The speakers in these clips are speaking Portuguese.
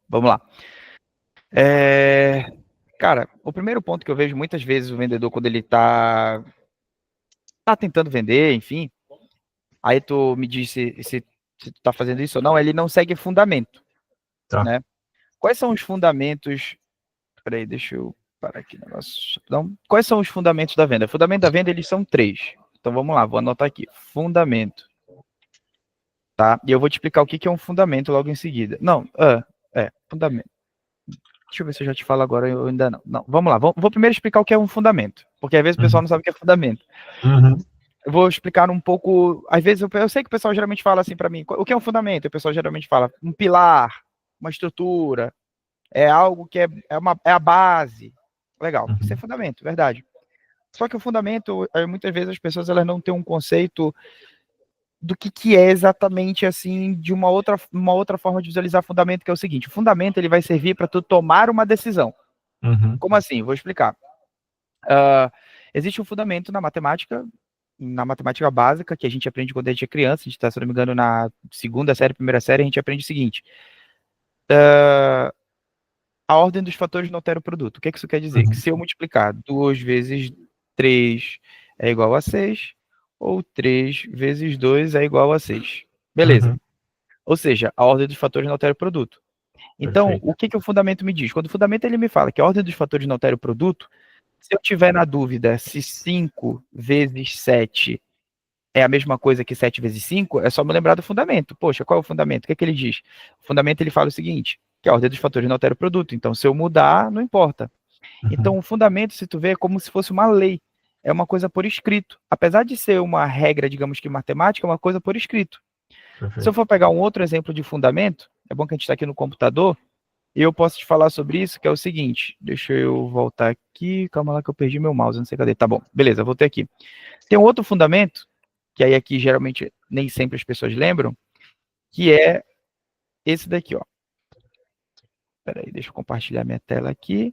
Vamos lá. Cara, o primeiro ponto que eu vejo muitas vezes o vendedor, quando ele tá tentando vender, enfim, aí tu me diz se tu tá fazendo isso ou não, ele não segue fundamento, Tá. né? Quais são os fundamentos? Peraí, deixa eu parar aqui o negócio. Não. Quais são os fundamentos da venda? Fundamento da venda, eles são três. Então vamos lá, vou anotar aqui. Fundamento, tá? E eu vou te explicar o que é um fundamento logo em seguida. Não, fundamento. Deixa eu ver se eu já te falo agora, eu ainda não. Não, vamos lá, vou primeiro explicar o que é um fundamento, porque às vezes o pessoal Uhum. não sabe o que é fundamento. Uhum. Eu vou explicar um pouco, às vezes eu sei que o pessoal geralmente fala assim para mim, o que é um fundamento? O pessoal geralmente fala um pilar, uma estrutura, é algo que é a base. Legal, isso é Uhum. fundamento, verdade. Só que o fundamento, muitas vezes as pessoas elas não têm um conceito do que é exatamente assim, de uma outra forma de visualizar fundamento, que é o seguinte: o fundamento ele vai servir para tu tomar uma decisão. Uhum. Como assim? Vou explicar. Existe um fundamento na matemática básica, que a gente aprende quando a gente é criança, a gente está, se não me engano, na segunda série, primeira série, a gente aprende o seguinte: a ordem dos fatores não altera o produto. O que isso quer dizer? Que Uhum. se eu multiplicar 2 vezes 3 é igual a 6, ou 3 vezes 2 é igual a 6. Beleza. Uhum. Ou seja, a ordem dos fatores não altera o produto. Então, Perfeito. o que o fundamento me diz? Quando o fundamento ele me fala que a ordem dos fatores não altera o produto, se eu tiver na dúvida se 5 vezes 7 é a mesma coisa que 7 vezes 5, é só me lembrar do fundamento. Poxa, qual é o fundamento? O que ele diz? O fundamento ele fala o seguinte, que a ordem dos fatores não altera o produto. Então, se eu mudar, não importa. Então, Uhum. o fundamento, se tu vê, é como se fosse uma lei. É uma coisa por escrito. Apesar de ser uma regra, digamos que matemática, é uma coisa por escrito. Se eu Perfeito. for pegar um outro exemplo de fundamento, é bom que a gente está aqui no computador, e eu posso te falar sobre isso, que é o seguinte. Deixa eu voltar aqui. Calma lá que eu perdi meu mouse, não sei cadê. Tá bom, beleza, voltei aqui. Tem um outro fundamento, que aí aqui geralmente nem sempre as pessoas lembram, que é esse daqui, ó. Peraí, deixa eu compartilhar minha tela aqui.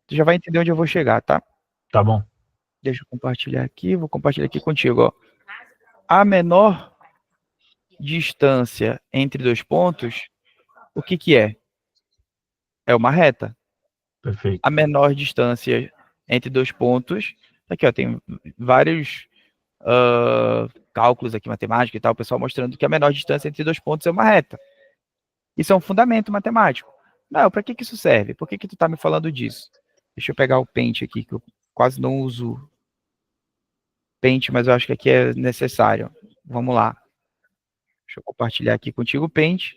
Tu já vai entender onde eu vou chegar, tá? Tá bom. Deixa eu compartilhar aqui, vou compartilhar aqui contigo, ó. A menor distância entre dois pontos, o que é? É uma reta. A Perfeito. menor distância entre dois pontos, aqui ó, tem vários cálculos aqui matemáticos e tal, o pessoal mostrando que a menor distância entre dois pontos é uma reta. Isso é um fundamento matemático. Não, para que isso serve? Por que tu tá me falando disso? Deixa eu pegar o Paint aqui, que eu quase não uso Paint, mas eu acho que aqui é necessário. Vamos lá. Deixa eu compartilhar aqui contigo o Paint.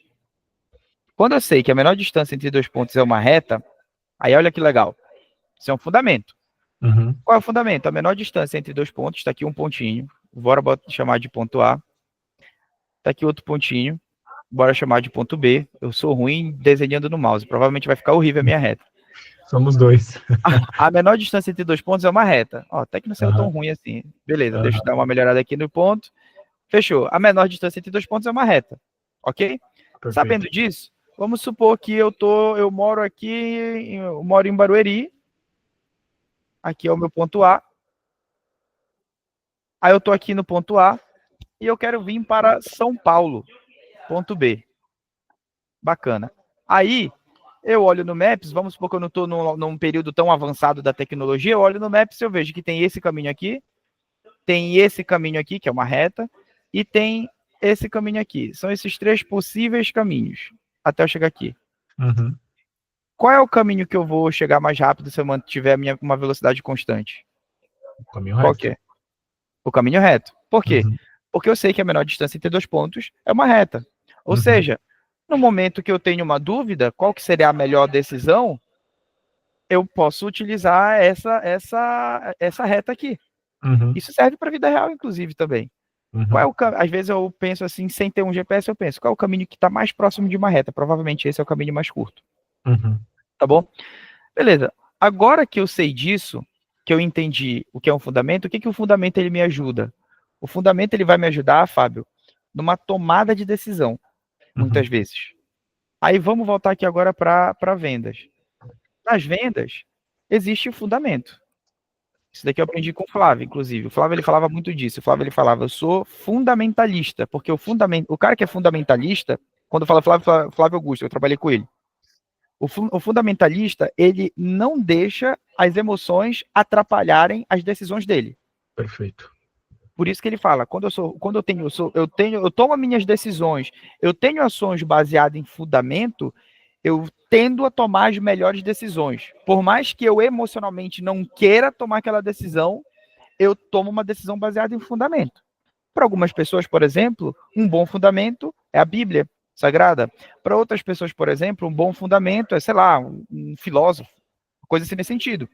Quando eu sei que a menor distância entre dois pontos é uma reta, aí olha que legal. Isso é um fundamento. Uhum. Qual é o fundamento? A menor distância entre dois pontos, está aqui um pontinho. Bora chamar de ponto A. Está aqui outro pontinho. Bora chamar de ponto B. Eu sou ruim desenhando no mouse. Provavelmente vai ficar horrível a minha reta. Somos dois. A menor distância entre dois pontos é uma reta. Ó, até que não saiu tão Aham. ruim assim. Beleza, deixa eu Aham. dar uma melhorada aqui no ponto. Fechou. A menor distância entre dois pontos é uma reta. Ok? Perfeito. Sabendo disso, vamos supor que eu moro aqui, eu moro em Barueri. Aqui é o meu ponto A. Aí eu tô aqui no ponto A e eu quero vir para São Paulo, ponto B. Bacana. Aí eu olho no Maps, vamos supor que eu não estou num período tão avançado da tecnologia, eu olho no Maps e eu vejo que tem esse caminho aqui, tem esse caminho aqui, que é uma reta, e tem esse caminho aqui. São esses três possíveis caminhos até eu chegar aqui. Uhum. Qual é o caminho que eu vou chegar mais rápido se eu mantiver uma velocidade constante? Caminho Qual reto. que é? O caminho reto. Por quê? Uhum. Porque eu sei que a menor distância entre dois pontos é uma reta. Ou Uhum. seja, no momento que eu tenho uma dúvida, qual que seria a melhor decisão, eu posso utilizar essa reta aqui. Uhum. Isso serve para a vida real, inclusive, também. Uhum. Às vezes eu penso assim, sem ter um GPS, eu penso, qual é o caminho que está mais próximo de uma reta? Provavelmente esse é o caminho mais curto. Uhum. Tá bom? Beleza. Agora que eu sei disso, que eu entendi o que é um fundamento, o que o fundamento ele me ajuda? O fundamento ele vai me ajudar, Fábio, numa tomada de decisão, muitas Uhum. vezes. Aí vamos voltar aqui agora para vendas. Nas vendas, existe o fundamento. Isso daqui eu aprendi com o Flávio, inclusive. O Flávio ele falava muito disso. O Flávio ele falava, eu sou fundamentalista, porque o cara que é fundamentalista, quando fala Flávio Augusto, eu trabalhei com ele. O fundamentalista, ele não deixa as emoções atrapalharem as decisões dele. Perfeito. Por isso que ele fala, eu tomo minhas decisões, eu tenho ações baseadas em fundamento, eu tendo a tomar as melhores decisões. Por mais que eu emocionalmente não queira tomar aquela decisão, eu tomo uma decisão baseada em fundamento. Para algumas pessoas, por exemplo, um bom fundamento é a Bíblia Sagrada. Para outras pessoas, por exemplo, um bom fundamento é, sei lá, um filósofo, coisa assim nesse sentido.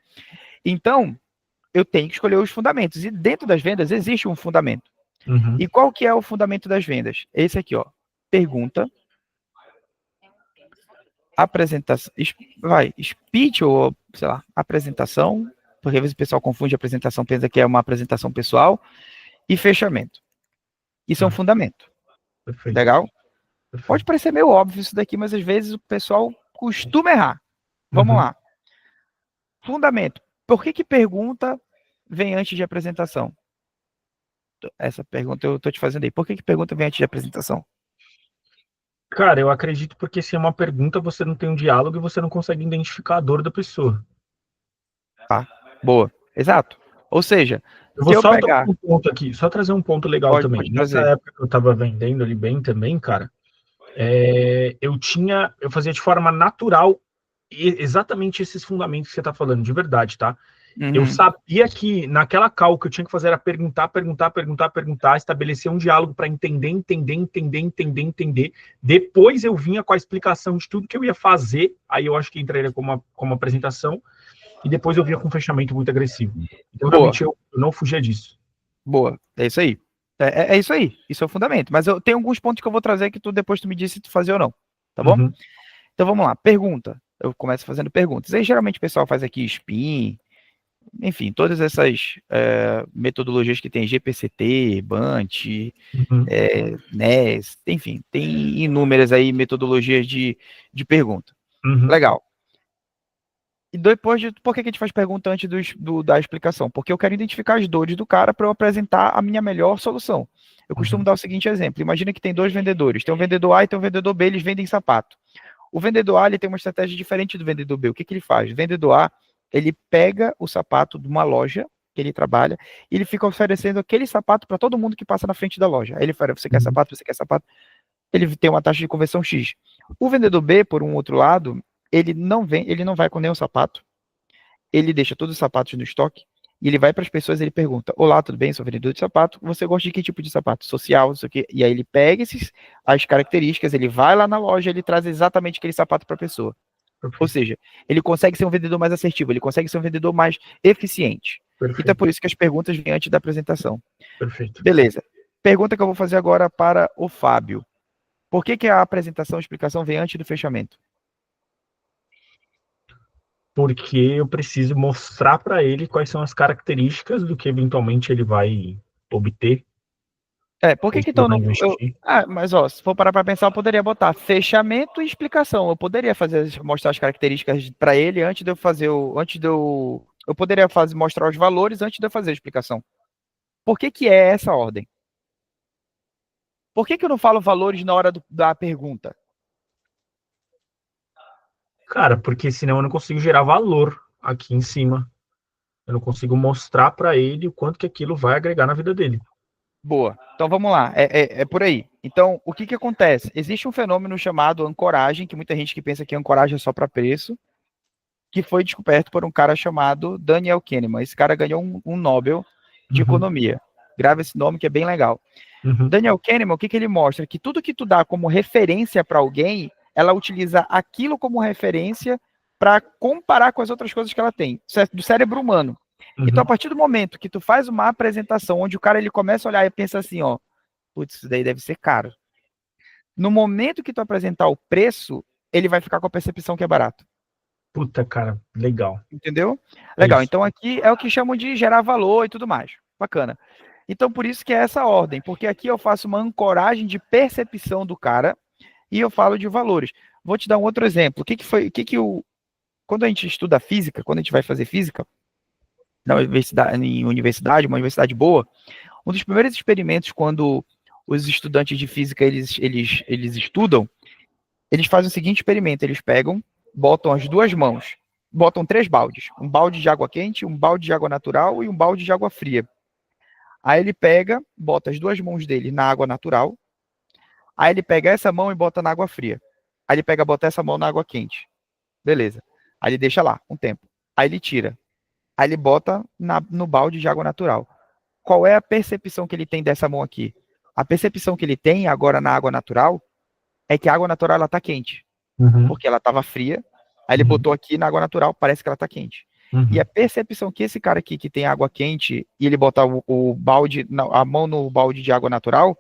Então, eu tenho que escolher os fundamentos. E dentro das vendas existe um fundamento. Uhum. E qual que é o fundamento das vendas? Esse aqui, ó. Pergunta, apresentação, speech ou, sei lá, apresentação, porque às vezes o pessoal confunde apresentação, pensa que é uma apresentação pessoal, e fechamento. Isso é um fundamento. Perfeito. Legal? Perfeito. Pode parecer meio óbvio isso daqui, mas às vezes o pessoal costuma errar. Vamos lá. Fundamento. Por que pergunta vem antes de apresentação? Essa pergunta eu estou te fazendo aí. Por que pergunta vem antes de apresentação? Cara, eu acredito porque se é uma pergunta, você não tem um diálogo e você não consegue identificar a dor da pessoa. Tá, boa. Exato. Ou seja, eu vou se eu só pegar... um ponto aqui, só trazer um ponto legal também. Pode Nessa trazer. época que eu estava vendendo ali bem também, cara, eu fazia de forma natural exatamente esses fundamentos que você está falando, de verdade, tá? Eu sabia que naquela call que eu tinha que fazer era perguntar, estabelecer um diálogo para entender. Depois eu vinha com a explicação de tudo que eu ia fazer, aí eu acho que entraria como apresentação, e depois eu vinha com um fechamento muito agressivo. Então, realmente, eu não fugia disso. Boa, é isso aí. É isso aí, isso é o fundamento. Mas eu tenho alguns pontos que eu vou trazer que depois tu me disse se tu fazia ou não, tá bom? Então vamos lá, pergunta. Eu começo fazendo perguntas. Aí geralmente o pessoal faz aqui spin, enfim, todas essas metodologias que tem GPCT, BANT, NES, enfim, tem inúmeras aí metodologias de pergunta. Legal. E depois, por que a gente faz pergunta antes da explicação? Porque eu quero identificar as dores do cara para eu apresentar a minha melhor solução. Eu costumo dar o seguinte exemplo. Imagina que tem dois vendedores. Tem o vendedor A e tem o vendedor B, eles vendem sapato. O vendedor A ele tem uma estratégia diferente do vendedor B. O que ele faz? O vendedor A, ele pega o sapato de uma loja que ele trabalha e ele fica oferecendo aquele sapato para todo mundo que passa na frente da loja. Aí ele fala, você quer sapato? Você quer sapato? Ele tem uma taxa de conversão X. O vendedor B, por um outro lado, ele não vai com nenhum sapato, ele deixa todos os sapatos no estoque, e ele vai para as pessoas e ele pergunta, olá, tudo bem, sou vendedor de sapato, você gosta de que tipo de sapato? Social, não sei o quê. E aí ele pega as características, ele vai lá na loja, ele traz exatamente aquele sapato para a pessoa. Perfeito. Ou seja, ele consegue ser um vendedor mais assertivo, ele consegue ser um vendedor mais eficiente. Perfeito. Então é por isso que as perguntas vêm antes da apresentação. Perfeito. Beleza. Pergunta que eu vou fazer agora para o Fábio. Por que a apresentação, a explicação vem antes do fechamento? Porque eu preciso mostrar para ele quais são as características do que eventualmente ele vai obter. Por que então não... mas ó, se for parar para pensar, eu poderia botar fechamento e explicação. Eu poderia mostrar as características para ele antes de eu fazer eu poderia mostrar os valores antes de eu fazer a explicação. Por que é essa ordem? Por que eu não falo valores na hora da pergunta? Cara, porque senão eu não consigo gerar valor aqui em cima. Eu não consigo mostrar para ele o quanto que aquilo vai agregar na vida dele. Boa. Então vamos lá. É por aí. Então, o que acontece? Existe um fenômeno chamado ancoragem, que muita gente que pensa que ancoragem é só para preço, que foi descoberto por um cara chamado Daniel Kahneman. Esse cara ganhou um Nobel de economia. Grava esse nome que é bem legal. Daniel Kahneman, o que ele mostra? Que tudo que tu dá como referência para alguém, ela utiliza aquilo como referência para comparar com as outras coisas que ela tem, do cérebro humano. Então, a partir do momento que tu faz uma apresentação onde o cara ele começa a olhar e pensa assim, ó, putz, isso daí deve ser caro. No momento que tu apresentar o preço, ele vai ficar com a percepção que é barato. Puta, cara, legal. Entendeu? Legal. Então, aqui é o que chamam de gerar valor e tudo mais. Bacana. Então, por isso que é essa ordem, porque aqui eu faço uma ancoragem de percepção do cara e eu falo de valores. Vou te dar um outro exemplo. Quando a gente estuda física, quando a gente vai fazer física, em universidade, uma universidade boa, um dos primeiros experimentos quando os estudantes de física eles estudam, eles fazem o seguinte experimento, eles pegam botam as duas mãos, botam 3 baldes, um balde de água quente, um balde de água natural e um balde de água fria. Aí ele pega, bota as duas mãos dele na água natural, aí ele pega essa mão e bota na água fria. Aí ele pega, bota essa mão na água quente. Beleza. Aí ele deixa lá um tempo. Aí ele tira. Aí ele bota no balde de água natural. Qual é a percepção que ele tem dessa mão aqui? A percepção que ele tem agora na água natural é que a água natural ela tá quente. Porque ela estava fria. Aí ele botou aqui na água natural, parece que ela tá quente. E a percepção que esse cara aqui que tem água quente e ele bota o balde, a mão no balde de água natural,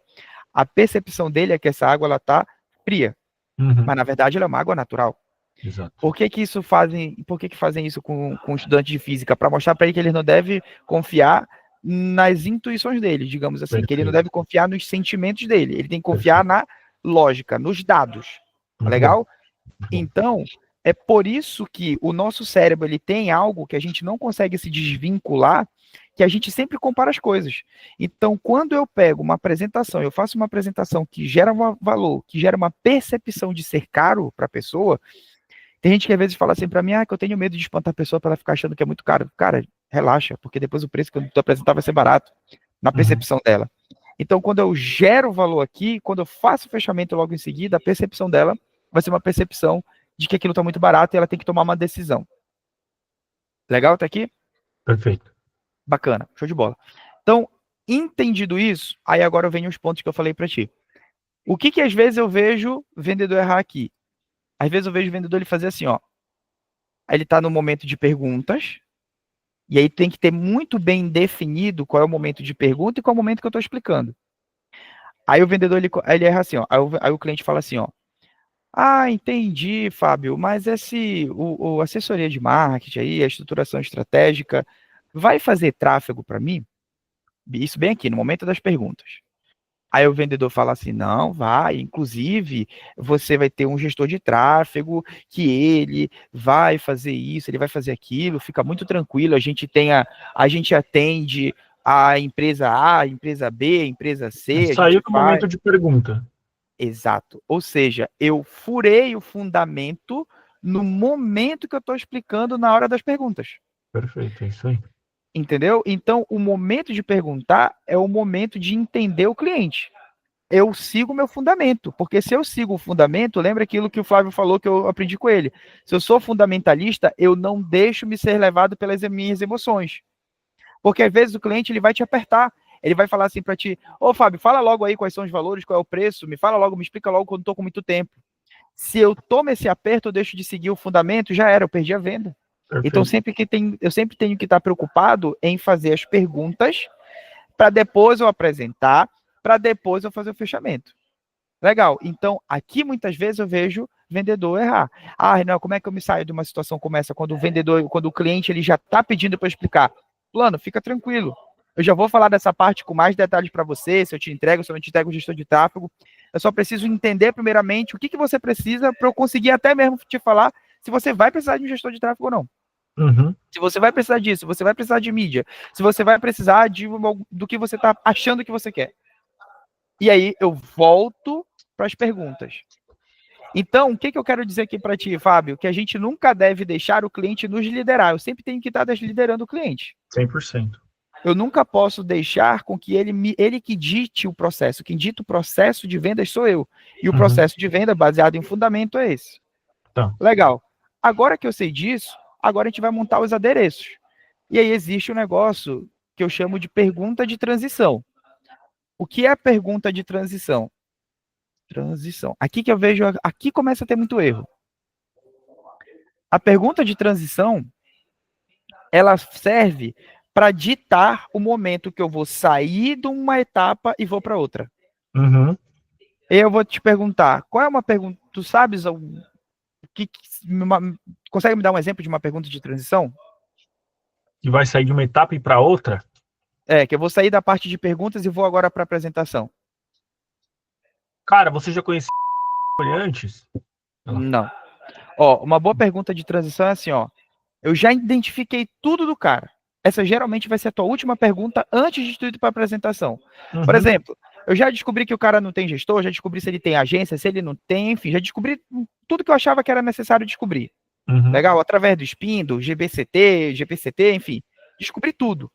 a percepção dele é que essa água ela tá fria. Mas na verdade ela é uma água natural. Exato. Por que fazem isso com estudantes de física? Para mostrar para ele que ele não deve confiar nas intuições dele, digamos assim, que ele não deve confiar nos sentimentos dele, ele tem que confiar na lógica, nos dados. Legal? Então, é por isso que o nosso cérebro ele tem algo que a gente não consegue se desvincular, que a gente sempre compara as coisas. Então, quando eu pego uma apresentação, eu faço uma apresentação que gera um valor, que gera uma percepção de ser caro para a pessoa, tem gente que às vezes fala assim para mim, que eu tenho medo de espantar a pessoa para ela ficar achando que é muito caro. Cara, relaxa, porque depois o preço que eu tô apresentar vai ser barato, na percepção dela. Então, quando eu gero valor aqui, quando eu faço o fechamento logo em seguida, a percepção dela vai ser uma percepção de que aquilo está muito barato e ela tem que tomar uma decisão. Legal até aqui? Perfeito. Bacana, show de bola. Então, entendido isso, aí agora vem os pontos que eu falei para ti. O que às vezes eu vejo vendedor errar aqui? Às vezes eu vejo o vendedor ele fazer assim, ó. Aí ele está no momento de perguntas, e aí tem que ter muito bem definido qual é o momento de pergunta e qual é o momento que eu estou explicando. Aí o vendedor ele erra assim, ó. Aí o cliente fala assim, ó. Entendi, Fábio, mas o assessoria de marketing aí, a estruturação estratégica, vai fazer tráfego para mim? Isso bem aqui, no momento das perguntas. Aí o vendedor fala assim, não, vai, inclusive, você vai ter um gestor de tráfego que ele vai fazer isso, ele vai fazer aquilo, fica muito tranquilo, a gente atende a empresa A, a empresa B, a empresa C. Saiu do momento de pergunta. Exato. Ou seja, eu furei o fundamento no momento que eu estou explicando na hora das perguntas. Perfeito, é isso aí. Entendeu? Então, o momento de perguntar é o momento de entender o cliente. Eu sigo o meu fundamento, porque se eu sigo o fundamento, lembra aquilo que o Flávio falou que eu aprendi com ele. Se eu sou fundamentalista, eu não deixo me ser levado pelas minhas emoções. Porque às vezes o cliente ele vai te apertar. Ele vai falar assim para ti, Fábio, fala logo aí quais são os valores, qual é o preço, me fala logo, me explica logo quando estou com muito tempo. Se eu tomo esse aperto, eu deixo de seguir o fundamento, já era, eu perdi a venda. Perfeito. Então, eu sempre tenho que estar preocupado em fazer as perguntas para depois eu apresentar, para depois eu fazer o fechamento. Legal. Então, aqui muitas vezes eu vejo vendedor errar. Não, como é que eu me saio de uma situação como essa? Quando o cliente ele já está pedindo para explicar. Plano, fica tranquilo. Eu já vou falar dessa parte com mais detalhes para você, se eu te entrego, se eu não te entrego o gestor de tráfego. Eu só preciso entender primeiramente o que você precisa para eu conseguir até mesmo te falar se você vai precisar de um gestor de tráfego ou não. Se você vai precisar disso, se você vai precisar de mídia, se você vai precisar do que você está achando que você quer. E aí eu volto para as perguntas. Então, o que eu quero dizer aqui para ti, Fábio? Que a gente nunca deve deixar o cliente nos liderar. Eu sempre tenho que estar liderando o cliente. 100%. Eu nunca posso deixar com que ele que dite o processo. Quem dita o processo de vendas sou eu. E o processo de venda baseado em fundamento é esse. Tá. Legal. Agora que eu sei disso, agora a gente vai montar os adereços. E aí existe um negócio que eu chamo de pergunta de transição. O que é a pergunta de transição? Aqui que eu vejo, aqui começa a ter muito erro. A pergunta de transição, ela serve para ditar o momento que eu vou sair de uma etapa e vou para outra. Eu vou te perguntar, qual é uma pergunta, tu sabes consegue me dar um exemplo de uma pergunta de transição? Que vai sair de uma etapa e para outra? Que eu vou sair da parte de perguntas e vou agora para a apresentação. Cara, você já conhecia antes? Não. Uma boa pergunta de transição é assim, eu já identifiquei tudo do cara. Essa geralmente vai ser a tua última pergunta antes de tu ir para a apresentação. Por exemplo, eu já descobri que o cara não tem gestor, já descobri se ele tem agência, se ele não tem, enfim, já descobri tudo que eu achava que era necessário descobrir. Legal? Através do SPIN, do GPCT, enfim, descobri tudo.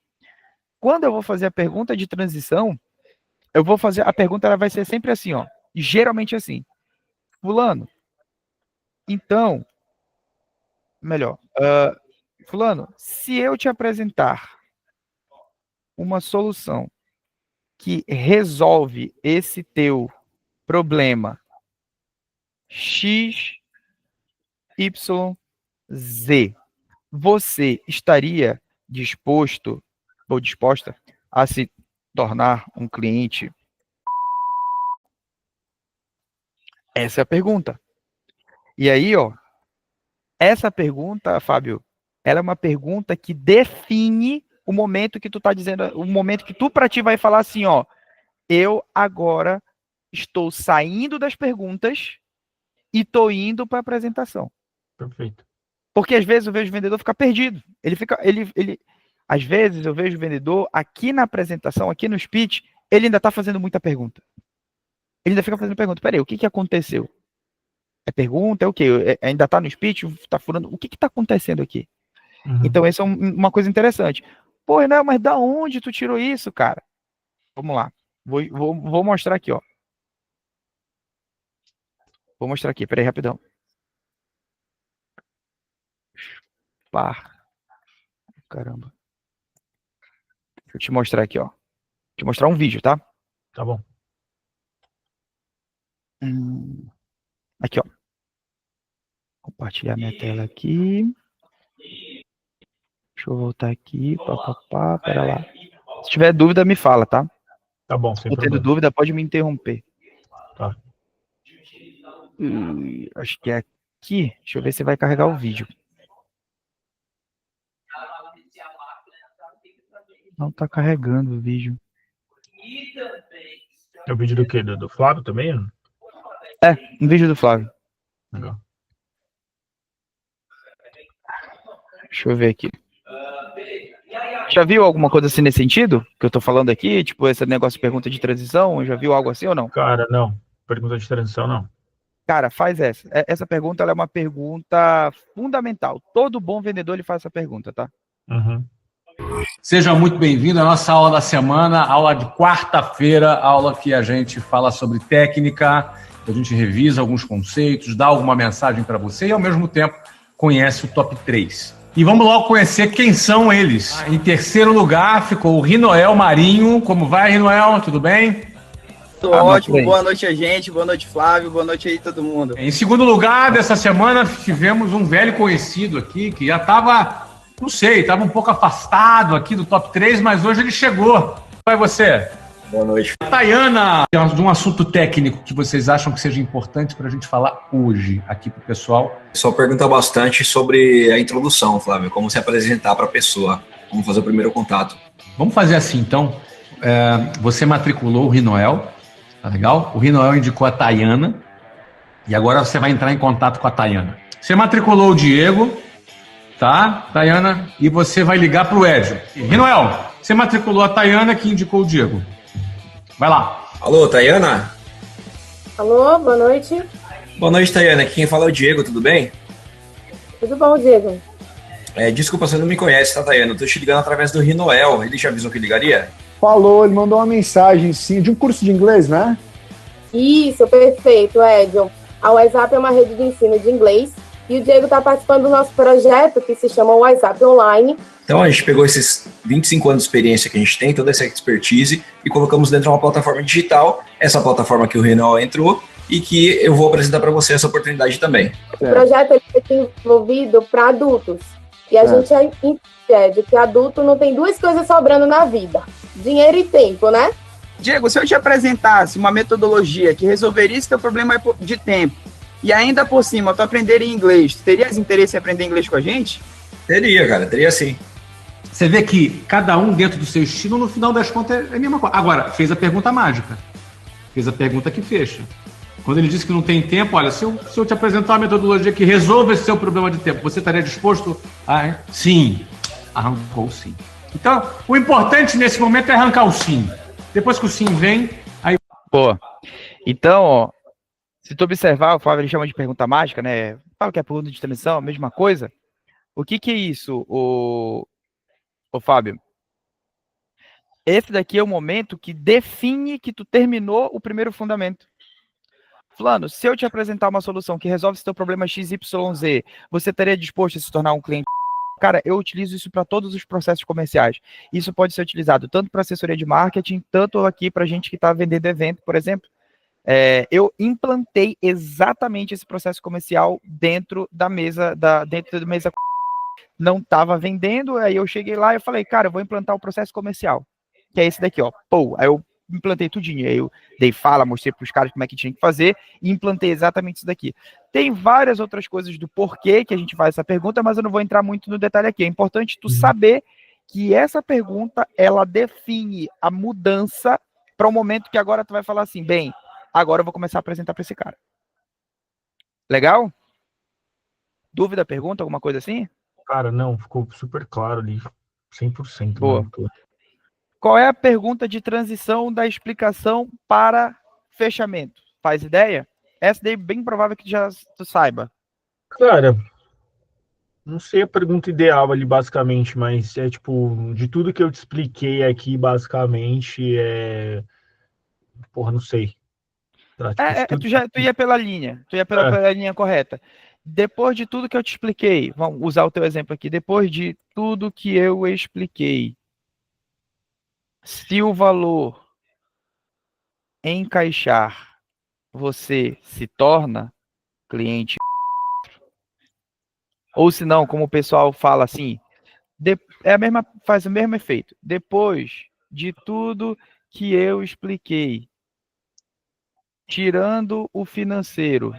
Quando eu vou fazer a pergunta de transição, a pergunta ela vai ser sempre assim, ó, geralmente assim, fulano, então, melhor, fulano, se eu te apresentar uma solução que resolve esse teu problema X, Y, Z, você estaria disposto ou disposta a se tornar um cliente? Essa é a pergunta. E aí, ó, essa pergunta, Fábio, ela é uma pergunta que define o momento que tu tá dizendo, o momento que tu para ti vai falar assim, ó, eu agora estou saindo das perguntas e tô indo para a apresentação. Perfeito. Porque às vezes eu vejo o vendedor ficar perdido. Às vezes eu vejo o vendedor aqui na apresentação, aqui no speech, ele ainda está fazendo muita pergunta. Ele ainda fica fazendo pergunta. Peraí, o que aconteceu? É pergunta? É o quê? Ainda está no speech? Está furando? O que está acontecendo aqui? Então, essa é uma coisa interessante. Pô, não, mas da onde tu tirou isso, cara? Vamos lá. Vou mostrar aqui, ó. Vou mostrar aqui, peraí, rapidão. Caramba. Deixa eu te mostrar aqui, ó. Vou te mostrar um vídeo, tá? Tá bom. Aqui, ó. Compartilhar minha tela aqui. Deixa eu voltar aqui. Pera lá. Se tiver dúvida, me fala, tá? Tá bom, sem problema. Se tendo dúvida, pode me interromper. Tá. Acho que é aqui. Deixa eu ver se vai carregar o vídeo. Não tá carregando o vídeo. É o vídeo do quê? Do Flávio também? É, um vídeo do Flávio. Legal. Deixa eu ver aqui. Já viu alguma coisa assim nesse sentido? Que eu tô falando aqui? Tipo, esse negócio de pergunta de transição? Já viu algo assim ou não? Cara, não. Pergunta de transição, não. Cara, faz essa. Essa pergunta ela é uma pergunta fundamental. Todo bom vendedor ele faz essa pergunta, tá? Seja muito bem-vindo à nossa aula da semana, aula de quarta-feira, aula que a gente fala sobre técnica, que a gente revisa alguns conceitos, dá alguma mensagem para você e, ao mesmo tempo, conhece o top 3. E vamos logo conhecer quem são eles. Em terceiro lugar ficou o Rinoel Marinho. Como vai, Rinoel? Tudo bem? Tudo ótimo. Boa noite a gente, boa noite, Flávio, boa noite aí todo mundo. Em segundo lugar dessa semana tivemos um velho conhecido aqui, que já estava, não sei, estava um pouco afastado aqui do top 3, mas hoje ele chegou. Como vai você? Boa noite. Tayana, de um assunto técnico que vocês acham que seja importante para a gente falar hoje aqui para o pessoal. Só pergunta bastante sobre a introdução, Flávio, como se apresentar para a pessoa, como fazer o primeiro contato. Vamos fazer assim, então. Você matriculou o Rinoel, tá legal? O Rinoel indicou a Tayana e agora você vai entrar em contato com a Tayana. Você matriculou o Diego, tá, Tayana? E você vai ligar para o Edio. Rinoel, você matriculou a Tayana que indicou o Diego. Vai lá. Alô, Tayana? Alô, boa noite. Boa noite, Tayana. Quem fala é o Diego, tudo bem? Tudo bom, Diego? Desculpa, você não me conhece, tá, Tayana? Eu tô te ligando através do Rinoel. Ele te avisou que ligaria? Falou, ele mandou uma mensagem, sim, de um curso de inglês, né? Isso, perfeito, Edson. A WhatsApp é uma rede de ensino de inglês e o Diego está participando do nosso projeto que se chama WhatsApp Online. Então a gente pegou esses 25 anos de experiência que a gente tem, toda essa expertise, e colocamos dentro de uma plataforma digital, essa plataforma que o Rinoel entrou, e que eu vou apresentar para você essa oportunidade também. O projeto ele foi desenvolvido para adultos. E a gente entende que adulto não tem duas coisas sobrando na vida: dinheiro e tempo, né? Diego, se eu te apresentasse uma metodologia que resolveria esse teu problema de tempo, e ainda por cima tu aprenderia inglês, tu terias interesse em aprender inglês com a gente? Teria, cara, teria sim. Você vê que cada um dentro do seu estilo, no final das contas, é a mesma coisa. Agora, fez a pergunta mágica. Fez a pergunta que fecha. Quando ele disse que não tem tempo, olha, se eu te apresentar uma metodologia que resolva esse seu problema de tempo, você estaria disposto a... Sim. Arrancou o sim. Então, o importante nesse momento é arrancar o sim. Depois que o sim vem, aí... Boa. Então, ó, se tu observar, o Flávio ele chama de pergunta mágica, né? fala que é pergunta de transição, a mesma coisa. O que é isso, o Fábio? Esse daqui é o momento que define que tu terminou o primeiro fundamento. Fulano, se eu te apresentar uma solução que resolve esse teu problema XYZ, você estaria disposto a se tornar um cliente? Cara, eu utilizo isso para todos os processos comerciais. Isso pode ser utilizado tanto para assessoria de marketing, tanto aqui para gente que está vendendo evento, por exemplo. Eu implantei exatamente esse processo comercial dentro da mesa, não estava vendendo, aí eu cheguei lá e falei, cara, eu vou implantar o processo comercial, que é esse daqui, ó. Pô, aí eu implantei tudinho, aí eu dei fala, mostrei para os caras como é que tinha que fazer e implantei exatamente isso daqui. Tem várias outras coisas do porquê que a gente faz essa pergunta, mas eu não vou entrar muito no detalhe aqui. É importante tu saber que essa pergunta, ela define a mudança para o momento que agora tu vai falar assim, bem, agora eu vou começar a apresentar para esse cara. Legal? Dúvida, pergunta, alguma coisa assim? Cara, não, ficou super claro ali. 100%. Boa. Mano. Qual é a pergunta de transição da explicação para fechamento? Faz ideia? Essa daí é bem provável que já tu saiba. Cara, não sei a pergunta ideal ali, basicamente, mas é tipo, de tudo que eu te expliquei aqui, basicamente, Porra, não sei. Tá, tipo, Tu ia pela linha, pela linha correta. Depois de tudo que eu te expliquei, vamos usar o teu exemplo aqui, depois de tudo que eu expliquei, se o valor encaixar, você se torna cliente. Ou se não, como o pessoal fala assim, faz o mesmo efeito. Depois de tudo que eu expliquei, tirando o financeiro,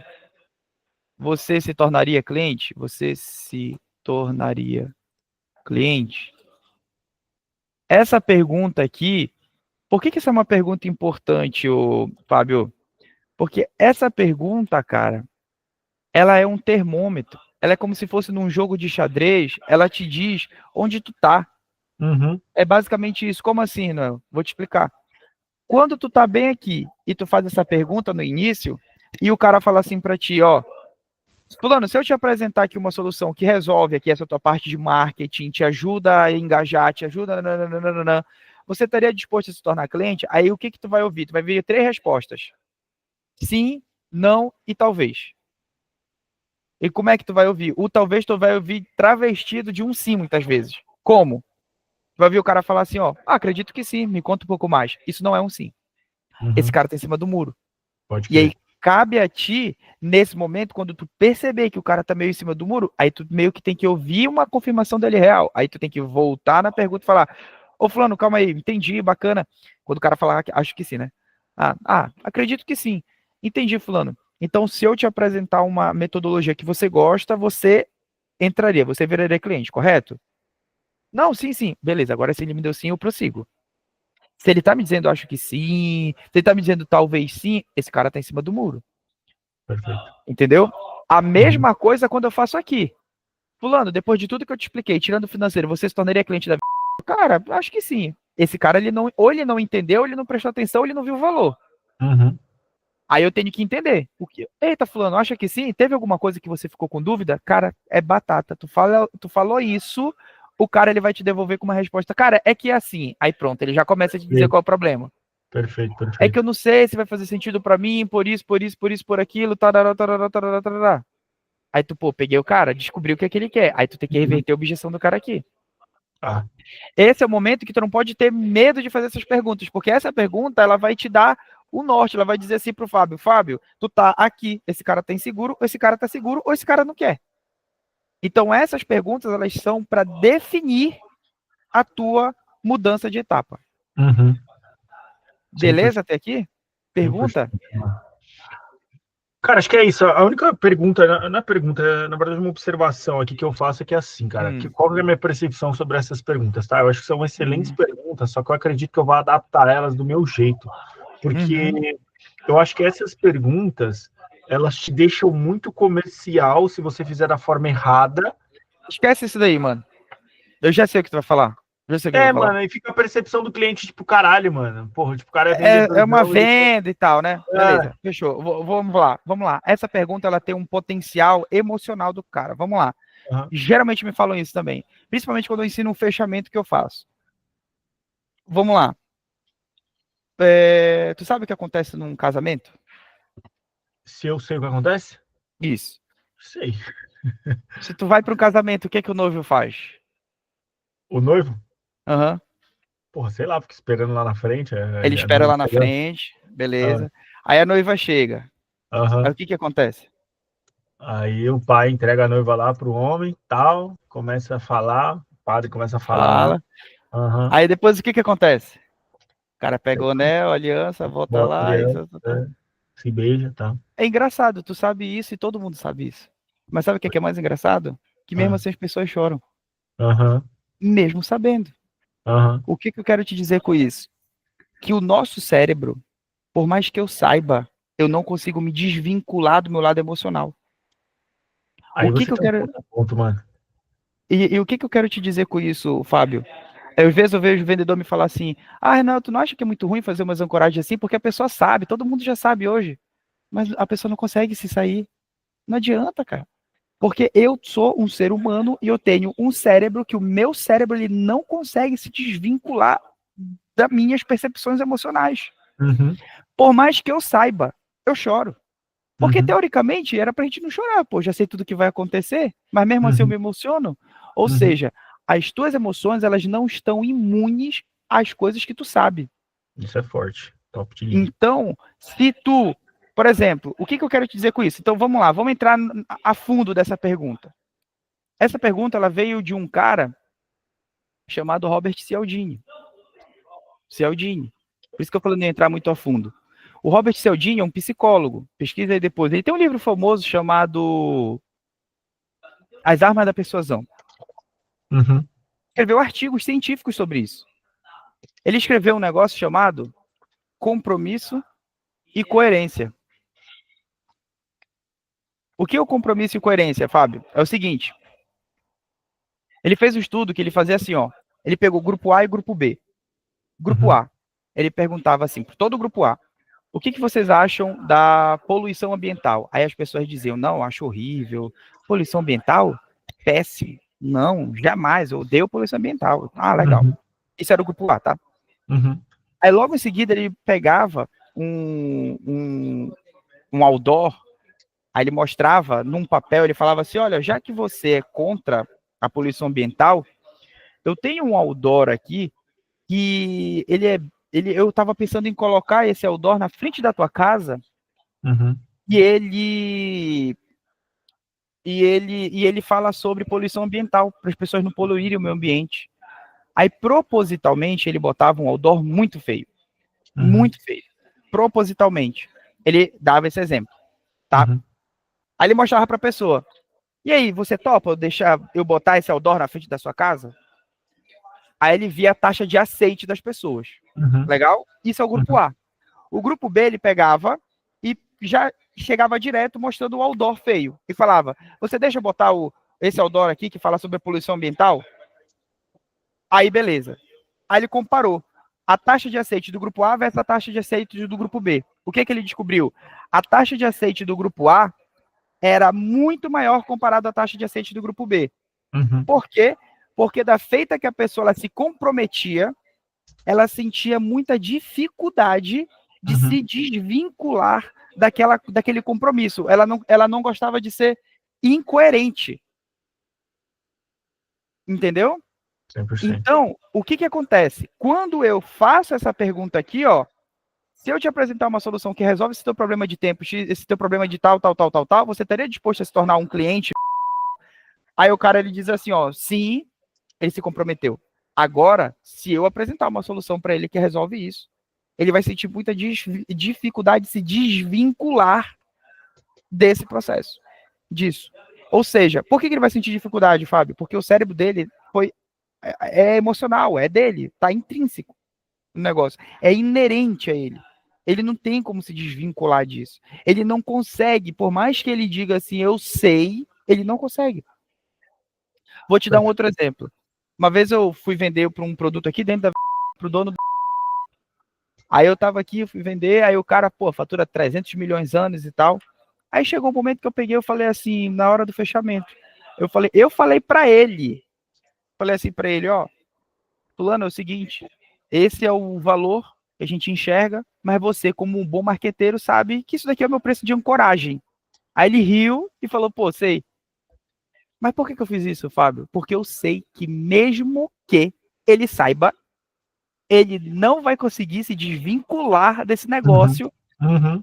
você se tornaria cliente? Você se tornaria cliente? Essa pergunta aqui, por que essa é uma pergunta importante, Fábio? Porque essa pergunta, cara, ela é um termômetro. Ela é como se fosse num jogo de xadrez, ela te diz onde tu tá. Uhum. É basicamente isso. Como assim, Noel? Vou te explicar. Quando tu tá bem aqui e tu faz essa pergunta no início, e o cara fala assim pra ti, ó, fulano, se eu te apresentar aqui uma solução que resolve aqui essa tua parte de marketing, te ajuda a engajar, te ajuda, nananana, você estaria disposto a se tornar cliente? Aí o que tu vai ouvir? Tu vai ver 3 respostas. Sim, não e talvez. E como é que tu vai ouvir? O talvez tu vai ouvir travestido de um sim, muitas vezes. Como? Tu vai ouvir o cara falar assim, ó, acredito que sim, me conta um pouco mais. Isso não é um sim. Esse cara tá em cima do muro. Pode e aí, cabe a ti, nesse momento, quando tu perceber que o cara tá meio em cima do muro, aí tu meio que tem que ouvir uma confirmação dele real. Aí tu tem que voltar na pergunta e falar, ô fulano, calma aí, entendi, bacana. Quando o cara falar, acho que sim, né? Acredito que sim. Entendi, fulano. Então, se eu te apresentar uma metodologia que você gosta, você entraria, você viraria cliente, correto? Não, sim. Beleza, agora se ele me deu sim, eu prossigo. Se ele tá me dizendo, acho que sim, se ele tá me dizendo talvez sim, esse cara tá em cima do muro. Perfeito. Entendeu? A mesma coisa quando eu faço aqui. Fulano, depois de tudo que eu te expliquei, tirando o financeiro, você se tornaria cliente da... Cara, acho que sim. Esse cara, ou ele não entendeu, ou ele não prestou atenção, ou ele não viu o valor. Uhum. Aí eu tenho que entender. Eita, fulano, acha que sim? Teve alguma coisa que você ficou com dúvida? Cara, é batata. Tu falou isso, o cara ele vai te devolver com uma resposta. Cara, é que é assim. Aí pronto, ele já começa a te dizer qual é o problema. Perfeito. É que eu não sei se vai fazer sentido pra mim, por isso, por aquilo, tarará. Aí tu, peguei o cara, descobri o que é que ele quer. Aí tu tem que reverter a objeção do cara aqui. Esse é o momento que tu não pode ter medo de fazer essas perguntas, porque essa pergunta, ela vai te dar o norte, ela vai dizer assim pro Fábio, tu tá aqui, esse cara tá inseguro, ou esse cara tá seguro, ou esse cara não quer. Então essas perguntas, elas são para definir a tua mudança de etapa. Uhum. Beleza até aqui? Pergunta? 100%. Cara, acho que é isso. A única pergunta, não é pergunta, na verdade uma observação aqui que eu faço é que é assim, cara, qual é a minha percepção sobre essas perguntas, tá? Eu acho que são excelentes perguntas, só que eu acredito que eu vou adaptar elas do meu jeito, porque eu acho que essas perguntas, elas te deixam muito comercial se você fizer da forma errada. Esquece isso daí, mano. Eu já sei o que tu vai falar. Já sei o que eu vou falar. Mano, aí fica a percepção do cliente, tipo, caralho, mano. Porra, tipo, o cara é É uma vendedorzão, ele- venda e tal, né? Beleza, fechou. Vamos lá. Essa pergunta, ela tem um potencial emocional do cara. Vamos lá. Aham. Geralmente me falam isso também. Principalmente quando eu ensino um fechamento que eu faço. Vamos lá. Tu sabe o que acontece num casamento? Se eu sei o que acontece? Isso. Sei. Se tu vai para um casamento, o que que o noivo faz? O noivo? Aham. Porra, sei lá, fica esperando lá na frente. Ele espera lá na frente, beleza. Aí a noiva chega. Aham. Aí o que que acontece? Aí o pai entrega a noiva lá pro homem, tal, começa a falar, o padre começa a falar lá. Fala. Aham. Aí depois o que que acontece? O cara pega o anel, a aliança, volta Bota lá e... aliança, se beija, tá? É engraçado, tu sabe isso e todo mundo sabe isso. Mas sabe o que é mais engraçado? Que mesmo assim as pessoas choram, Aham. mesmo sabendo. Aham. O que que eu quero te dizer com isso? Que o nosso cérebro, por mais que eu saiba, eu não consigo me desvincular do meu lado emocional. Aí O que você que eu tem um quero... puta ponto, mano. E o que que eu quero te dizer com isso, Fábio? Às vezes eu vejo o vendedor me falar assim: ah, Renato, tu não acha que é muito ruim fazer umas ancoragens assim? Porque a pessoa sabe, todo mundo já sabe hoje. Mas a pessoa não consegue se sair. Não adianta, cara. Porque eu sou um ser humano e eu tenho um cérebro que o meu cérebro ele não consegue se desvincular das minhas percepções emocionais. Uhum. Por mais que eu saiba, eu choro. Porque, Uhum. teoricamente, era pra gente não chorar, pô, já sei tudo que vai acontecer, mas mesmo assim eu me emociono. Ou seja, as tuas emoções, elas não estão imunes às coisas que tu sabe. Isso é forte. Top de linha. Então, se tu, por exemplo, o que que eu quero te dizer com isso? Então, vamos lá, vamos entrar a fundo dessa pergunta. Essa pergunta, ela veio de um cara chamado Robert Cialdini. Cialdini. Por isso que eu falei não ia entrar muito a fundo. O Robert Cialdini é um psicólogo. Pesquisa aí depois. Ele tem um livro famoso chamado As Armas da Persuasão. Uhum. Escreveu artigos científicos sobre isso. Ele escreveu um negócio chamado Compromisso e Coerência. O que é o compromisso e coerência, Fábio? É o seguinte. Ele fez um estudo que ele fazia assim, ó. Ele pegou grupo A e grupo B. Grupo A. Ele perguntava assim, para todo o grupo A, o que que vocês acham da poluição ambiental? Aí as pessoas diziam, não, acho horrível. Poluição ambiental? Péssimo. Não, jamais. Eu odeio poluição ambiental. Ah, legal. Isso era o grupo A, tá? Uhum. Aí logo em seguida ele pegava um outdoor, aí ele mostrava num papel, ele falava assim, olha, já que você é contra a poluição ambiental, eu tenho um outdoor aqui que eu estava pensando em colocar esse outdoor na frente da tua casa Uhum. e ele fala sobre poluição ambiental, para as pessoas não poluírem o meio ambiente. Aí, propositalmente, ele botava um outdoor muito feio. Muito feio. Propositalmente. Ele dava esse exemplo, tá? Uhum. Aí ele mostrava para a pessoa. E aí, você topa deixar eu botar esse outdoor na frente da sua casa? Aí ele via a taxa de aceite das pessoas. Uhum. Legal? Isso é o grupo A. O grupo B, ele pegava e já chegava direto mostrando o outdoor feio. E falava, você deixa eu botar esse outdoor aqui que fala sobre a poluição ambiental? Aí, beleza. Aí ele comparou a taxa de aceite do grupo A versus a taxa de aceite do grupo B. O que que ele descobriu? A taxa de aceite do grupo A era muito maior comparado à taxa de aceite do grupo B. Uhum. Por quê? Porque da feita que a pessoa ela se comprometia, ela sentia muita dificuldade de se desvincular daquele compromisso. Ela não gostava de ser incoerente. Entendeu? 100%. Então, o que que acontece? Quando eu faço essa pergunta aqui, ó, se eu te apresentar uma solução que resolve esse teu problema de tempo, esse teu problema de tal, você estaria disposto a se tornar um cliente? Aí o cara ele diz assim, ó, sim, ele se comprometeu. Agora, se eu apresentar uma solução para ele que resolve isso, ele vai sentir muita dificuldade de se desvincular desse processo, disso. Ou seja, por que ele vai sentir dificuldade, Fábio? Porque o cérebro dele é emocional, é dele, tá intrínseco no negócio, é inerente a ele. Ele não tem como se desvincular disso. Ele não consegue, por mais que ele diga assim, eu sei, ele não consegue. Vou te dar um outro exemplo. Uma vez eu fui vender para um produto aqui dentro pro dono. Aí eu tava aqui, fui vender, aí o cara, pô, fatura 300 milhões anos e tal. Aí chegou um momento que eu falei assim, na hora do fechamento, eu falei para ele, assim para ele, ó, fulano, é o seguinte, esse é o valor que a gente enxerga, mas você, como um bom marqueteiro, sabe que isso daqui é o meu preço de ancoragem. Aí ele riu e falou, pô, sei. Mas por que eu fiz isso, Fábio? Porque eu sei que mesmo que ele saiba, ele não vai conseguir se desvincular desse negócio,